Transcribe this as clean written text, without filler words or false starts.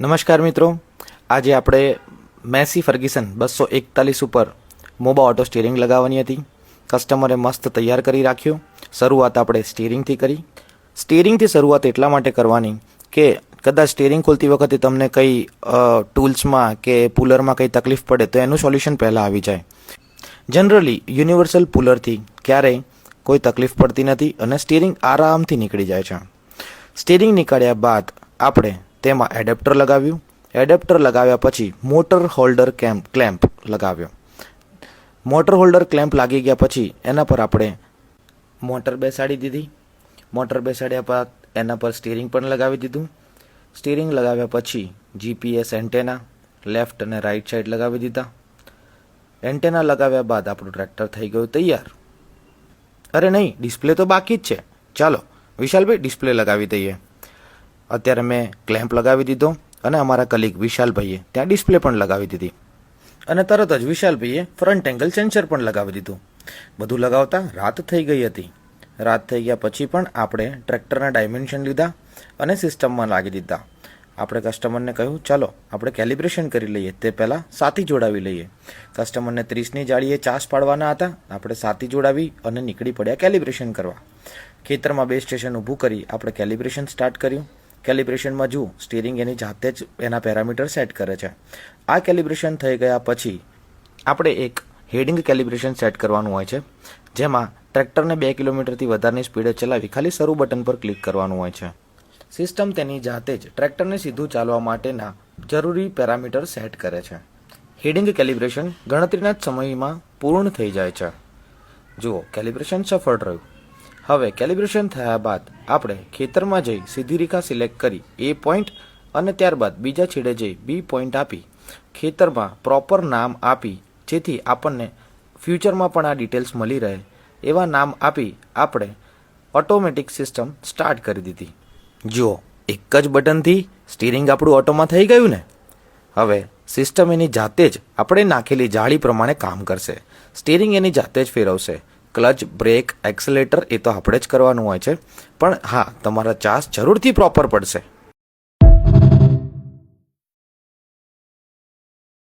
નમસ્કાર મિત્રો, આજે આપણે મેસી ફર્ગ્યુસન 241 ઉપર મોબા ઓટો સ્ટીરિંગ લગાવવાની હતી. કસ્ટમરે મસ્ત તૈયાર કરી રાખ્યું. શરૂઆત આપણે સ્ટીરિંગથી કરી. સ્ટીરિંગથી શરૂઆત એટલા માટે કરવાની કે કદાચ સ્ટીરિંગ ખોલતી વખતે તમને કંઈ ટૂલ્સમાં કે પુલરમાં કંઈ તકલીફ પડે તો એનું સોલ્યુશન પહેલાં આવી જાય. જનરલી યુનિવર્સલ પુલરથી ક્યારેય કોઈ તકલીફ પડતી નથી અને સ્ટીરિંગ આરામથી નીકળી જાય છે. સ્ટીરિંગ નીકળ્યા બાદ આપણે તેમાં એડેપ્ટર લગાવ્યું. એડેપ્ટર લગાવ્યા પછી મોટર હોલ્ડર ક્લેમ્પ લગાવ્યો. મોટર હોલ્ડર ક્લેમ્પ લાગી ગયા પછી એના પર આપણે મોટર બેસાડી દીધી. મોટર બેસાડ્યા બાદ એના પર સ્ટીરિંગ પણ લગાવી દીધું. સ્ટીરિંગ લગાવ્યા પછી જીપીએસ એન્ટેના લેફ્ટ અને રાઈટ સાઈડ લગાવી દીધા. એન્ટેના લગાવ્યા બાદ આપણું ટ્રેક્ટર થઈ ગયું તૈયાર. અરે નહીં, ડિસ્પ્લે તો બાકી જ છે. ચાલો વિશાલભાઈ ડિસ્પ્લે લગાવી દઈએ. અત્યારે મેં ક્લેમ્પ લગાવી દીધો અને અમારા કલીગ વિશાલભાઈએ ત્યાં ડિસ્પ્લે પણ લગાવી દીધી અને તરત જ વિશાલભાઈએ ફ્રન્ટ એંગલ સેન્સર પણ લગાવી દીધું. બધું લગાવતા રાત થઈ ગઈ હતી. રાત થઈ ગયા પછી પણ આપણે ટ્રેક્ટરના ડાયમેન્શન લીધા અને સિસ્ટમમાં લાગી દીધા. આપણે કસ્ટમરને કહ્યું ચાલો આપણે કેલિબ્રેશન કરી લઈએ, તે પહેલાં સાથી જોડાવી લઈએ. કસ્ટમરને 30ની જાળીએ ચાસ પાડવાના હતા. આપણે સાથી જોડાવી અને નીકળી પડ્યા કેલિબ્રેશન કરવા. ખેતરમાં બે સ્ટેશન ઊભું કરી આપણે કેલિબ્રેશન સ્ટાર્ટ કર્યું. કેલિબ્રેશનમાં જુઓ સ્ટીરિંગ એની જાતે જ એના પેરામીટર સેટ કરે છે. આ કેલિબ્રેશન થઈ ગયા પછી આપણે એક હેડિંગ કેલિબ્રેશન સેટ કરવાનું હોય છે, જેમાં ટ્રેક્ટરને 2 કિલોમીટરથી વધારની સ્પીડે ચલાવી ખાલી શરૂ બટન પર ક્લિક કરવાનું હોય છે. સિસ્ટમ તેની જાતે જ ટ્રેક્ટરને સીધું ચાલવા માટેના જરૂરી પેરામીટર સેટ કરે છે. હેડિંગ કેલિબ્રેશન ગણતરીના જ સમયમાં પૂર્ણ થઈ જાય છે. જુઓ કેલિબ્રેશન સફળ રહ્યું. હવે કેલિબ્રેશન થયા બાદ આપણે ખેતરમાં જઈ સીધી રેખા સિલેક્ટ કરી એ પોઈન્ટ અને ત્યારબાદ બીજા છેડે જઈ બી પોઈન્ટ આપી ખેતરમાં પ્રોપર નામ આપી, જેથી આપણને ફ્યુચરમાં પણ આ ડિટેલ્સ મળી રહે એવા નામ આપી આપણે ઓટોમેટિક સિસ્ટમ સ્ટાર્ટ કરી દીધી. જુઓ એક જ બટનથી સ્ટીરિંગ આપણું ઓટોમાં થઈ ગયું ને. હવે સિસ્ટમ એની જાતે જ આપણે નાખેલી જાળી પ્રમાણે કામ કરશે. સ્ટીરિંગ એની જાતે જ ફેરવશે. ક્લચ, બ્રેક, એક્સેલેટર એ તો આપણે જ કરવાનું હોય છે, પણ હા તમારા ચાસ જરૂરથી પ્રોપર પડશે.